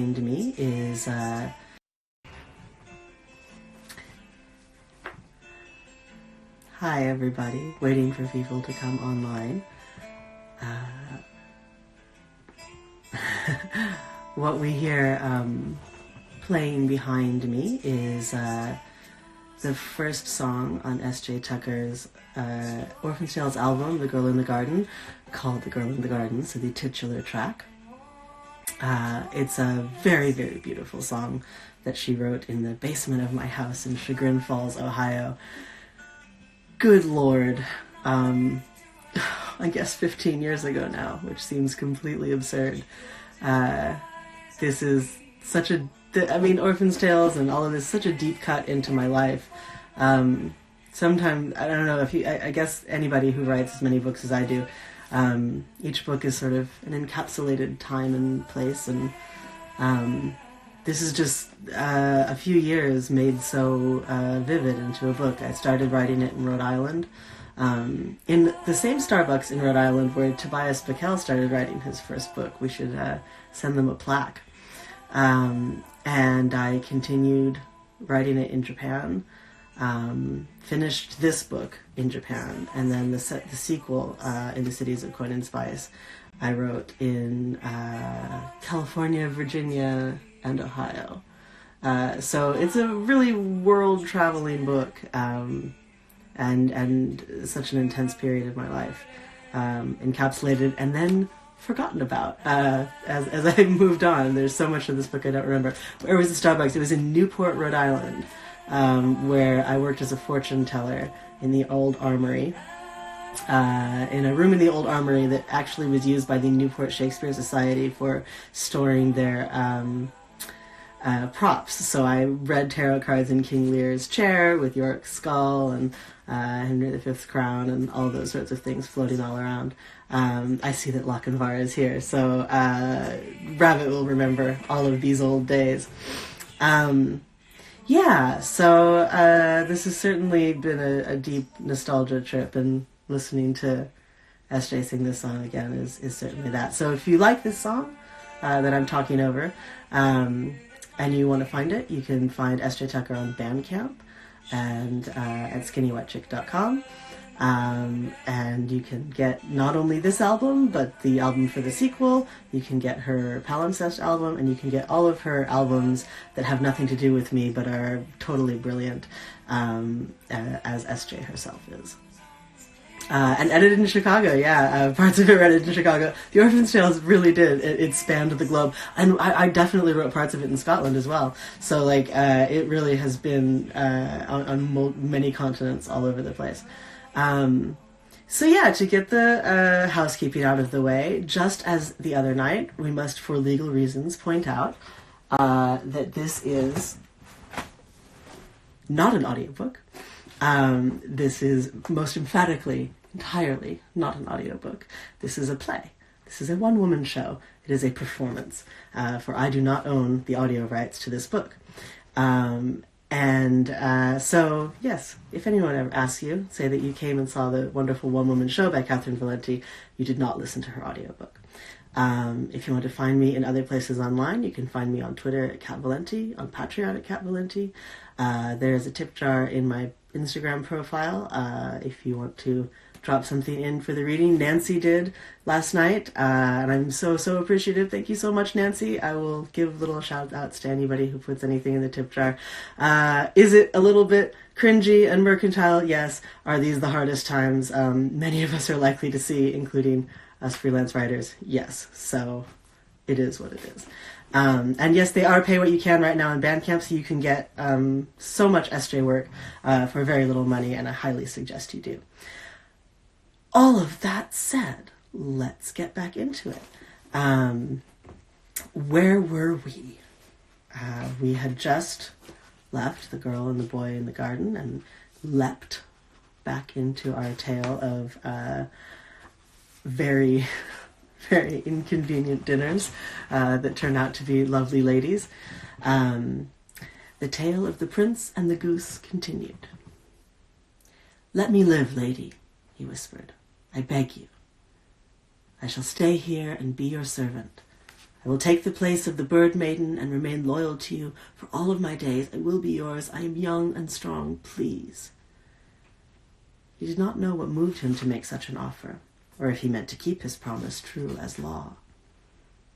to me is hi everybody, waiting for people to come online. What we hear playing behind me is the first song on S.J. Tucker's Orphan Tales album, The Girl in the Garden, called The Girl in the Garden, so the titular track. It's a very, very beautiful song that she wrote in the basement of my house in Chagrin Falls, Ohio. Good Lord. I guess 15 years ago now, which seems completely absurd. This is such a... Orphan's Tales and all of this, such a deep cut into my life. Sometimes, I don't know if you... I guess anybody who writes as many books as I do, each book is sort of an encapsulated time and place, and this is just a few years made so vivid into a book. I started writing it in Rhode Island, in the same Starbucks in Rhode Island where Tobias Bickel started writing his first book. We should send them a plaque. And I continued writing it in Japan, finished this book in Japan, and then the sequel, In the Cities of Coin and Spice, I wrote in California, Virginia, and Ohio. So it's a really world-traveling book, and such an intense period of my life, encapsulated and then forgotten about as I moved on. There's so much of this book I don't remember. Where was the Starbucks? It was in Newport, Rhode Island, where I worked as a fortune teller in the old armory, in a room in the old armory that actually was used by the Newport Shakespeare Society for storing their props. So I read tarot cards in King Lear's chair with York's skull and Henry V's crown and all those sorts of things floating all around. I see that Lochinvar is here, so Rabbit will remember all of these old days. So this has certainly been a deep nostalgia trip, and listening to S.J. sing this song again is certainly that. So if you like this song that I'm talking over, and you want to find it, you can find S.J. Tucker on Bandcamp and at skinnywetchick.com. And you can get not only this album, but the album for the sequel. You can get her Palimpsest album, and you can get all of her albums that have nothing to do with me but are totally brilliant, as S.J. herself is. And edited in Chicago, parts of it were edited in Chicago. The Orphan's Tales really did. It spanned the globe. And I definitely wrote parts of it in Scotland as well. So, it really has been on many continents all over the place. To get the housekeeping out of the way, just as the other night, we must, for legal reasons, point out that this is not an audiobook. This is most emphatically, entirely not an audiobook. This is a play. This is a one-woman show. It is a performance, for I do not own the audio rights to this book. So, yes, if anyone ever asks you, say that you came and saw the wonderful one-woman show by Catherine Valenti, you did not listen to her audiobook. If you want to find me in other places online, you can find me on Twitter at Cat Valenti, on Patreon at Cat Valenti. There's a tip jar in my Instagram profile if you want to drop something in for the reading. Nancy did last night, and I'm so appreciative. Thank you so much, Nancy. I will give little shout outs to anybody who puts anything in the tip jar. Is it a little bit cringy and mercantile? Yes. Are these the hardest times many of us are likely to see, including us freelance writers? Yes. So it is what it is. And yes, they are pay what you can right now on Bandcamp, so you can get so much SJ work for very little money, and I highly suggest you do. All of that said, let's get back into it. Where were we? We had just left The Girl and the Boy in the Garden and leapt back into our tale of very, very inconvenient dinners that turned out to be lovely ladies. The tale of the prince and the goose continued. "Let me live, lady," he whispered. "I beg you. I shall stay here and be your servant. I will take the place of the bird maiden and remain loyal to you for all of my days. I will be yours. I am young and strong. Please. He did not know what moved him to make such an offer, or if he meant to keep his promise true as law.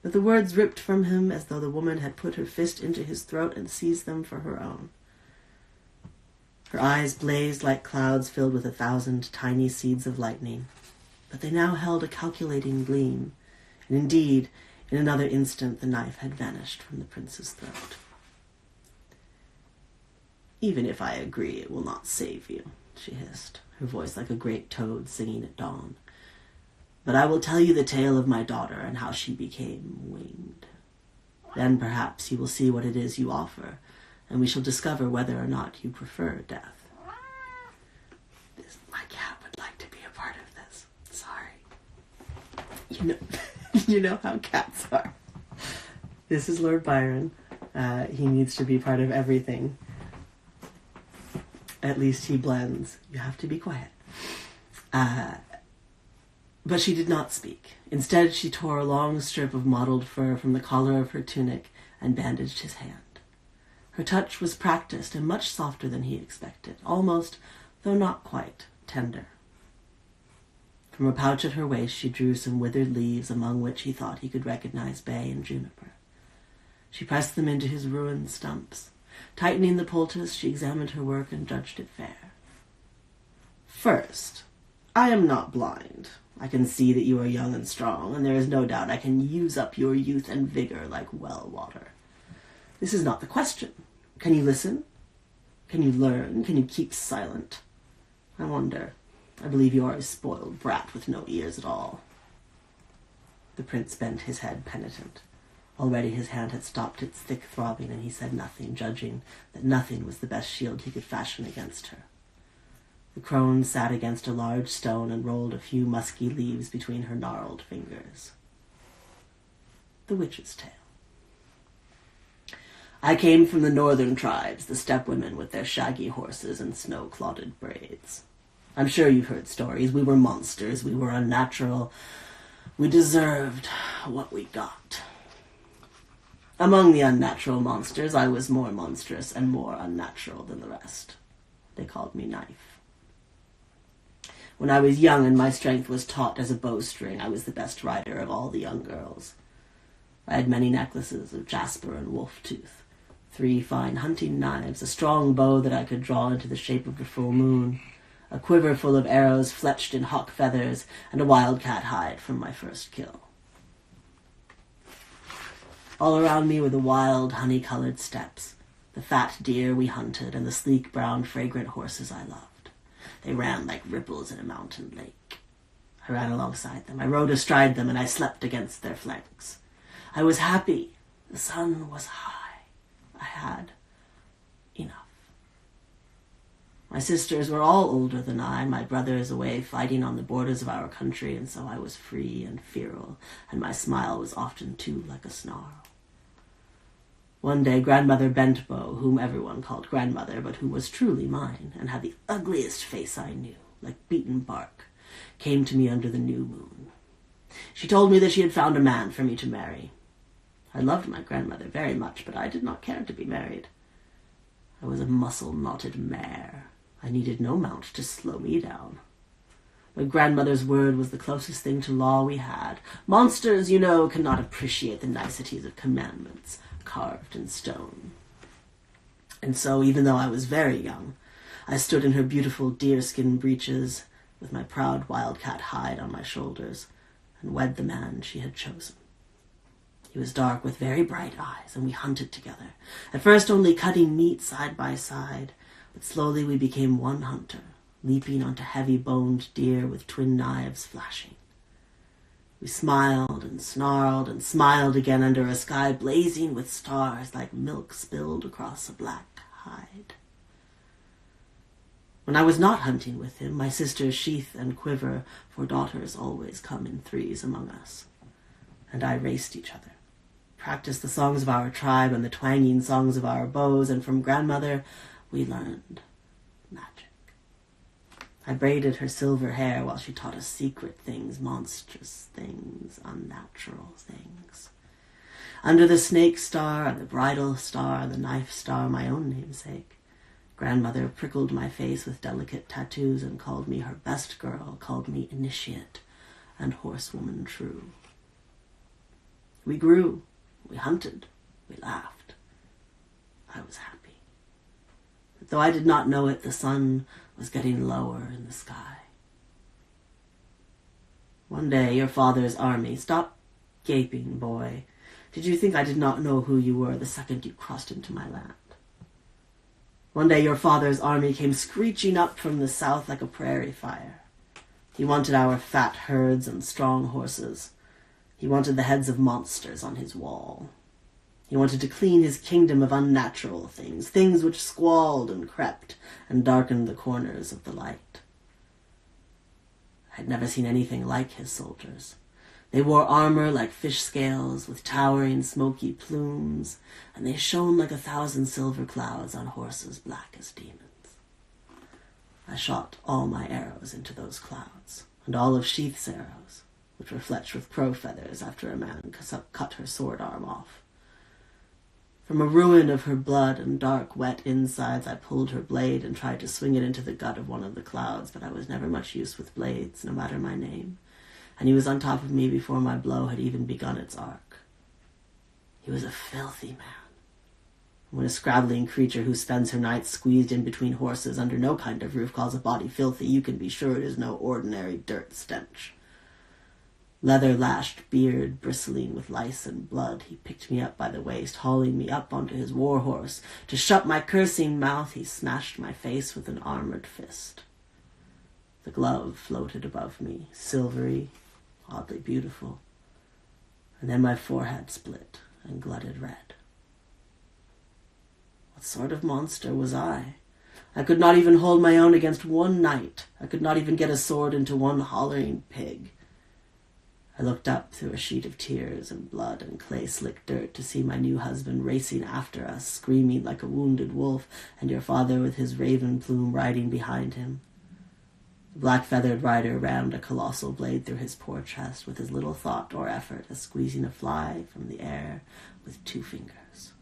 But the words ripped from him as though the woman had put her fist into his throat and seized them for her own. Her eyes blazed like clouds filled with 1,000 tiny seeds of lightning, but they now held a calculating gleam, and indeed, in another instant the knife had vanished from the prince's throat. "Even if I agree, it will not save you," she hissed, her voice like a great toad singing at dawn. "But I will tell you the tale of my daughter and how she became winged. Then perhaps you will see what it is you offer, and we shall discover whether or not you prefer death." My cat would like to be a part of this. Sorry. You know how cats are. This is Lord Byron. He needs to be part of everything. At least he blends. You have to be quiet. But she did not speak. Instead, she tore a long strip of mottled fur from the collar of her tunic and bandaged his hand. Her touch was practiced and much softer than he expected, almost, though not quite, tender. From a pouch at her waist she drew some withered leaves among which he thought he could recognize bay and juniper. She pressed them into his ruined stumps. Tightening the poultice, she examined her work and judged it fair. "First, I am not blind. I can see that you are young and strong, and there is no doubt I can use up your youth and vigor like well water. This is not the question. Can you listen? Can you learn? Can you keep silent? I wonder. I believe you are a spoiled brat with no ears at all." The prince bent his head penitent. Already his hand had stopped its thick throbbing, and he said nothing, judging that nothing was the best shield he could fashion against her. The crone sat against a large stone and rolled a few musky leaves between her gnarled fingers. The Witch's Tale. "I came from the northern tribes, the steppe women with their shaggy horses and snow-clotted braids. I'm sure you've heard stories. We were monsters. We were unnatural. We deserved what we got. Among the unnatural monsters, I was more monstrous and more unnatural than the rest. They called me Knife. When I was young and my strength was taut as a bowstring, I was the best rider of all the young girls. I had many necklaces of jasper and wolf tooth, 3 fine hunting knives, a strong bow that I could draw into the shape of the full moon, a quiver full of arrows fletched in hawk feathers, and a wildcat hide from my first kill. All around me were the wild, honey-colored steppes, the fat deer we hunted, and the sleek, brown, fragrant horses I loved. They ran like ripples in a mountain lake. I ran alongside them, I rode astride them, and I slept against their flanks. I was happy. The sun was high. I had enough. My sisters were all older than I, my brothers away fighting on the borders of our country, and so I was free and feral, and my smile was often too like a snarl. One day Grandmother Bentbow, whom everyone called Grandmother, but who was truly mine, and had the ugliest face I knew, like beaten bark, came to me under the new moon. She told me that she had found a man for me to marry. I loved my grandmother very much, but I did not care to be married. I was a muscle-knotted mare. I needed no mount to slow me down. My grandmother's word was the closest thing to law we had. Monsters, you know, cannot appreciate the niceties of commandments carved in stone. And so, even though I was very young, I stood in her beautiful deerskin breeches with my proud wildcat hide on my shoulders and wed the man she had chosen. He was dark with very bright eyes, and we hunted together, at first only cutting meat side by side, but slowly we became one hunter, leaping onto heavy-boned deer with twin knives flashing. We smiled and snarled and smiled again under a sky blazing with stars like milk spilled across a black hide. When I was not hunting with him, my sisters sheath and quiver, for daughters always come in threes among us, and I raced each other, practiced the songs of our tribe and the twanging songs of our bows, and from grandmother we learned magic. I braided her silver hair while she taught us secret things, monstrous things, unnatural things. Under the snake star and the bridal star and the knife star, my own namesake. Grandmother prickled my face with delicate tattoos and called me her best girl, called me initiate and horsewoman true. We grew, we hunted, we laughed. I was happy. But though I did not know it, the sun was getting lower in the sky. One day, your father's army... Stop gaping, boy. Did you think I did not know who you were the second you crossed into my land? One day, your father's army came screeching up from the south like a prairie fire. He wanted our fat herds and strong horses. He wanted the heads of monsters on his wall. He wanted to clean his kingdom of unnatural things, things which squalled and crept and darkened the corners of the light. I had never seen anything like his soldiers. They wore armor like fish scales, with towering smoky plumes, and they shone like 1,000 silver clouds on horses black as demons. I shot all my arrows into those clouds, and all of Sheath's arrows, which were fletched with crow feathers after a man cut her sword arm off. From a ruin of her blood and dark, wet insides, I pulled her blade and tried to swing it into the gut of one of the clouds, but I was never much use with blades, no matter my name, and he was on top of me before my blow had even begun its arc. He was a filthy man. When a scrabbling creature who spends her nights squeezed in between horses under no kind of roof calls a body filthy, you can be sure it is no ordinary dirt stench. Leather-lashed beard bristling with lice and blood, he picked me up by the waist, hauling me up onto his war horse. To shut my cursing mouth, he smashed my face with an armored fist. The glove floated above me, silvery, oddly beautiful, and then my forehead split and glutted red. What sort of monster was I? I could not even hold my own against one knight. I could not even get a sword into one hollering pig. I looked up through a sheet of tears and blood and clay-slick dirt to see my new husband racing after us, screaming like a wounded wolf, and your father with his raven plume riding behind him. The black-feathered rider rammed a colossal blade through his poor chest with as little thought or effort as squeezing a fly from the air with 2 fingers.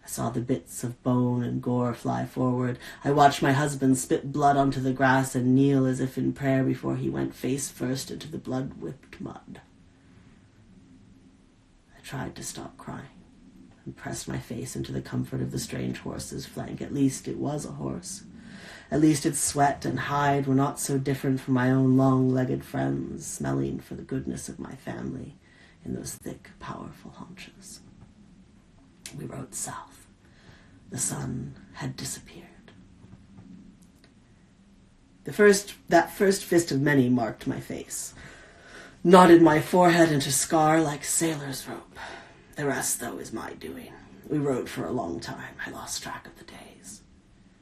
I saw the bits of bone and gore fly forward. I watched my husband spit blood onto the grass and kneel as if in prayer before he went face first into the blood-whipped mud. I tried to stop crying and pressed my face into the comfort of the strange horse's flank. At least it was a horse. At least its sweat and hide were not so different from my own long-legged friends, smelling for the goodness of my family in those thick, powerful haunches. We rode south. The sun had disappeared. That first fist of many marked my face, knotted my forehead into scar like sailor's rope. The rest, though, is my doing. We rode for a long time. I lost track of the days.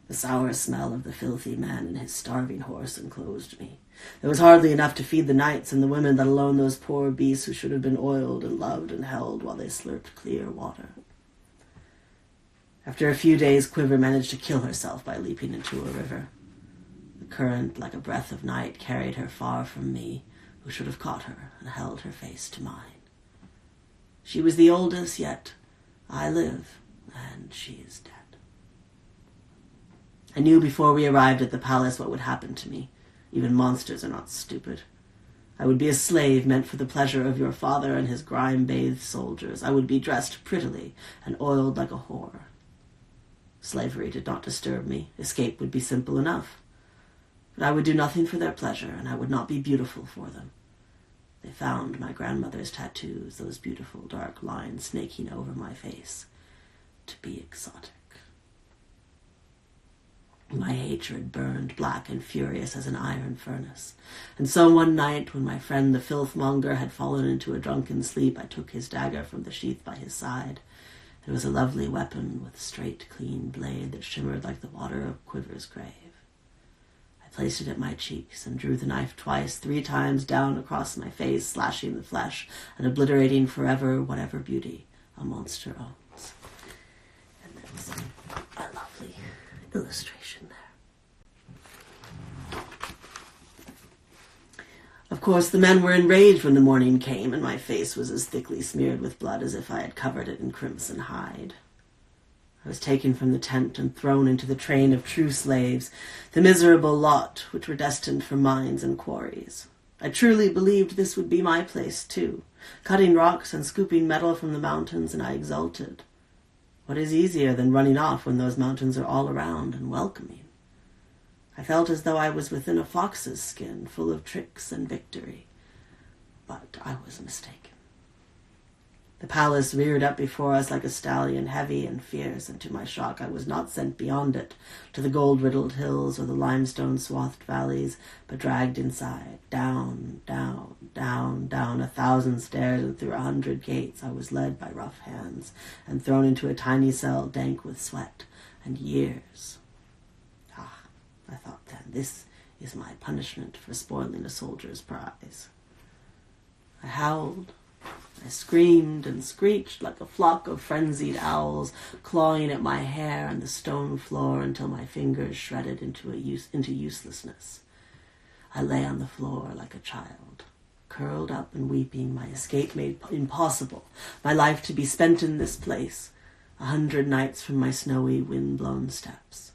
The sour smell of the filthy man and his starving horse enclosed me. There was hardly enough to feed the knights and the women, let alone those poor beasts who should have been oiled and loved and held while they slurped clear water. After a few days, Quiver managed to kill herself by leaping into a river. The current, like a breath of night, carried her far from me, who should have caught her and held her face to mine. She was the oldest, yet I live, and she is dead. I knew before we arrived at the palace what would happen to me. Even monsters are not stupid. I would be a slave meant for the pleasure of your father and his grime-bathed soldiers. I would be dressed prettily and oiled like a whore. Slavery did not disturb me. Escape would be simple enough. But I would do nothing for their pleasure, and I would not be beautiful for them. They found my grandmother's tattoos, those beautiful dark lines snaking over my face, to be exotic. My hatred burned black and furious as an iron furnace. And so one night, when my friend the filthmonger had fallen into a drunken sleep, I took his dagger from the sheath by his side. It was a lovely weapon with a straight, clean blade that shimmered like the water of Quiver's grave. I placed it at my cheeks and drew the knife twice, 3 times down across my face, slashing the flesh and obliterating forever whatever beauty a monster owns. And there's a lovely illustration there. Of course, the men were enraged when the morning came, and my face was as thickly smeared with blood as if I had covered it in crimson hide. I was taken from the tent and thrown into the train of true slaves, the miserable lot which were destined for mines and quarries. I truly believed this would be my place, too, cutting rocks and scooping metal from the mountains, and I exulted. What is easier than running off when those mountains are all around and welcoming? I felt as though I was within a fox's skin, full of tricks and victory. But I was mistaken. The palace reared up before us like a stallion, heavy and fierce, and to my shock I was not sent beyond it, to the gold-riddled hills or the limestone-swathed valleys, but dragged inside, down, down, down, down 1,000 stairs and through 100 gates. I was led by rough hands and thrown into a tiny cell dank with sweat and years. I thought then, this is my punishment for spoiling a soldier's prize. I howled. I screamed and screeched like a flock of frenzied owls, clawing at my hair and the stone floor until my fingers shredded into uselessness. I lay on the floor like a child, curled up and weeping, my escape made impossible, my life to be spent in this place, 100 nights from my snowy, wind-blown steps.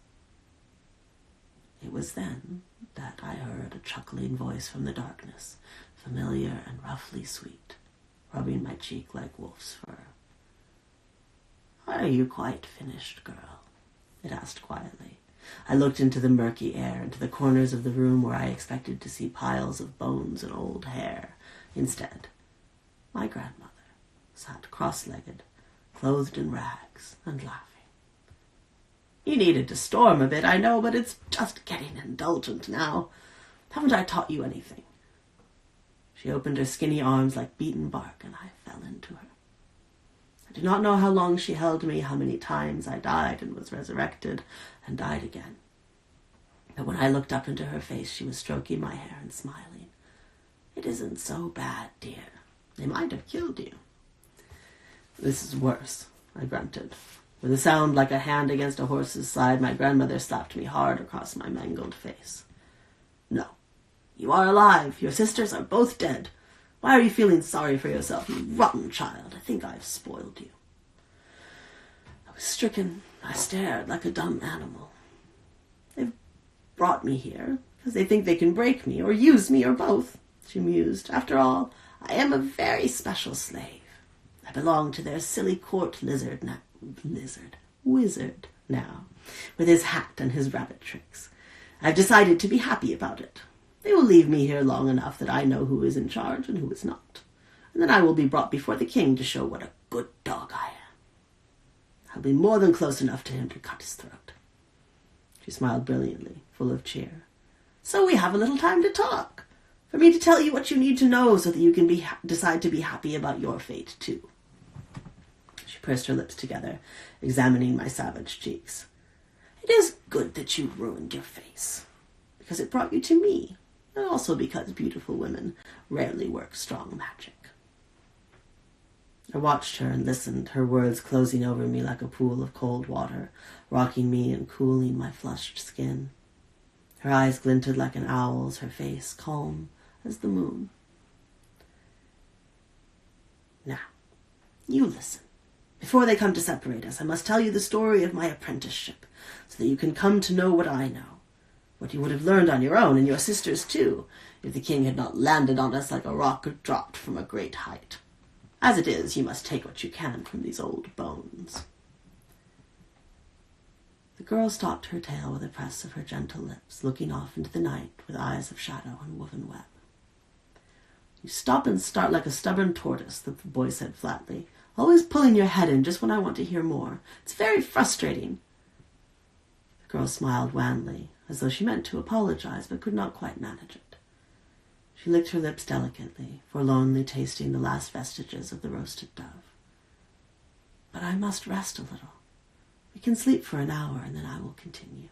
It was then that I heard a chuckling voice from the darkness, familiar and roughly sweet, rubbing my cheek like wolf's fur. "Are you quite finished, girl?" it asked quietly. I looked into the murky air, into the corners of the room where I expected to see piles of bones and old hair. Instead, my grandmother sat cross-legged, clothed in rags, and laughing. "You needed to storm a bit, I know, but it's just getting indulgent now. Haven't I taught you anything?" She opened her skinny arms like beaten bark, and I fell into her. I do not know how long she held me, how many times I died and was resurrected and died again. But when I looked up into her face, she was stroking my hair and smiling. "It isn't so bad, dear. They might have killed you." "This is worse," I grunted. With a sound like a hand against a horse's side, my grandmother slapped me hard across my mangled face. "No. You are alive. Your sisters are both dead. Why are you feeling sorry for yourself, you rotten child? I think I've spoiled you." I was stricken. I stared like a dumb animal. "They've brought me here because they think they can break me or use me or both," she mused. "After all, I am a very special slave. I belong to their silly court wizard now, with his hat and his rabbit tricks. I've decided to be happy about it. They will leave me here long enough that I know who is in charge and who is not. And then I will be brought before the king to show what a good dog I am. I'll be more than close enough to him to cut his throat." She smiled brilliantly, full of cheer. "So we have a little time to talk, for me to tell you what you need to know so that you can decide to be happy about your fate, too." She pursed her lips together, examining my savage cheeks. "It is good that you ruined your face, because it brought you to me, and also because beautiful women rarely work strong magic." I watched her and listened, her words closing over me like a pool of cold water, rocking me and cooling my flushed skin. Her eyes glinted like an owl's, her face calm as the moon. "Now, you listen. Before they come to separate us, I must tell you the story of my apprenticeship, so that you can come to know what I know. What you would have learned on your own, and your sisters too, if the king had not landed on us like a rock dropped from a great height. As it is, you must take what you can from these old bones." The girl stopped her tale with a press of her gentle lips, looking off into the night with eyes of shadow and woven web. "You stop and start like a stubborn tortoise," the boy said flatly, "always pulling your head in just when I want to hear more. It's very frustrating." The girl smiled wanly, as though she meant to apologize but could not quite manage it. She licked her lips delicately, forlornly tasting the last vestiges of the roasted dove. "But I must rest a little. We can sleep for an hour, and then I will continue."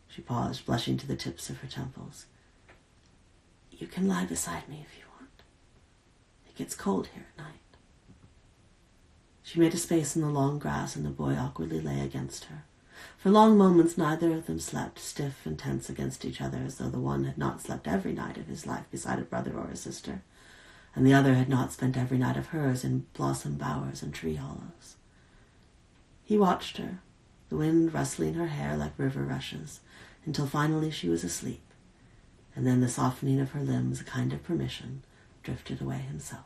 She paused, blushing to the tips of her temples. "You can lie beside me if you want. It gets cold here at night." She made a space in the long grass, and the boy awkwardly lay against her. For long moments neither of them slept, stiff and tense against each other, as though the one had not slept every night of his life beside a brother or a sister, and the other had not spent every night of hers in blossom bowers and tree hollows. He watched her, the wind rustling her hair like river rushes, until finally she was asleep, and then the softening of her limbs, a kind of permission, drifted away himself.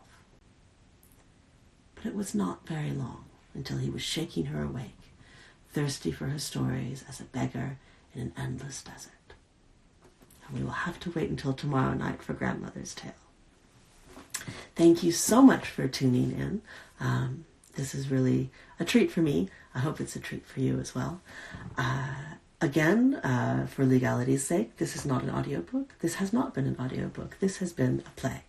But it was not very long until he was shaking her awake, thirsty for her stories as a beggar in an endless desert. And we will have to wait until tomorrow night for Grandmother's Tale. Thank you so much for tuning in. This is really a treat for me. I hope it's a treat for you as well. Again, for legality's sake, this is not an audiobook. This has not been an audiobook. This has been a play.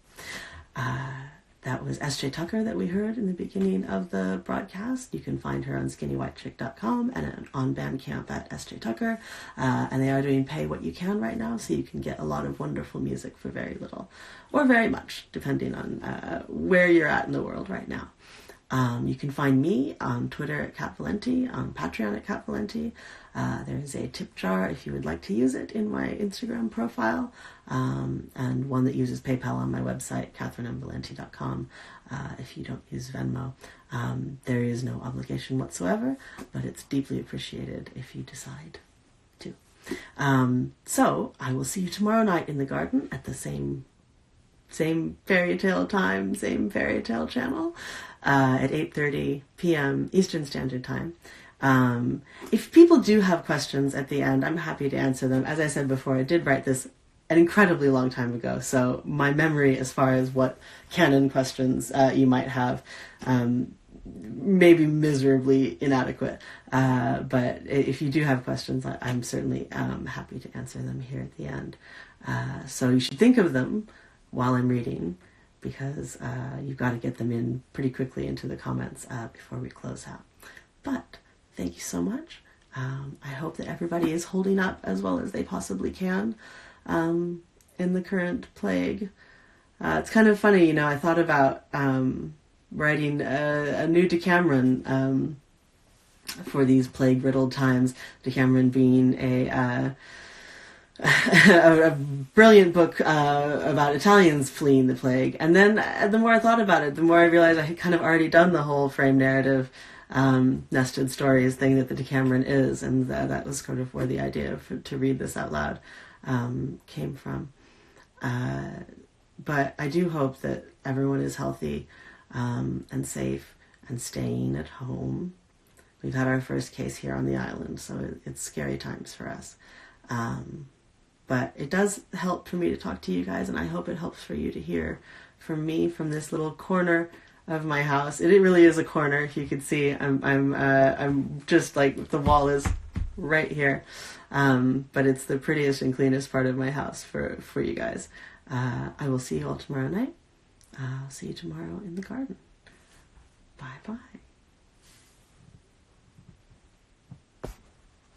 That was S.J. Tucker that we heard in the beginning of the broadcast. You can find her on skinnywhitechick.com and on Bandcamp at S.J. Tucker. And they are doing Pay What You Can right now, so you can get a lot of wonderful music for very little, or very much, depending on where you're at in the world right now. You can find me on Twitter at Kat Valenti, on Patreon at Kat Valenti. There's a tip jar if you would like to use it in my Instagram profile, and one that uses PayPal on my website, katherinemvalenti.com, if you don't use Venmo. There is no obligation whatsoever, but it's deeply appreciated if you decide to. So I will see you tomorrow night in the garden at the same fairy tale time, same fairy tale channel, at 8:30 p.m. Eastern Standard Time. If people do have questions at the end, I'm happy to answer them. As I said before, I did write this an incredibly long time ago, so my memory as far as what canon questions you might have may be miserably inadequate. But if you do have questions, I'm certainly happy to answer them here at the end. So you should think of them while I'm reading, because you've got to get them in pretty quickly into the comments before we close out. But thank you so much. I hope that everybody is holding up as well as they possibly can in the current plague. It's kind of funny, you know, I thought about writing a new Decameron for these plague-riddled times, Decameron being a brilliant book about Italians fleeing the plague. And then the more I thought about it, the more I realized I had kind of already done the whole frame narrative nested stories thing that the Decameron is, and that was sort of where the idea to read this out loud came from. But I do hope that everyone is healthy and safe and staying at home. We've had our first case here on the island, so it's scary times for us. But it does help for me to talk to you guys, and I hope it helps for you to hear from me from this little corner of my house. It really is a corner. If you could see, I'm just like, the wall is right here, but it's the prettiest and cleanest part of my house for you guys. I will see you all tomorrow night. I'll see you tomorrow in the garden.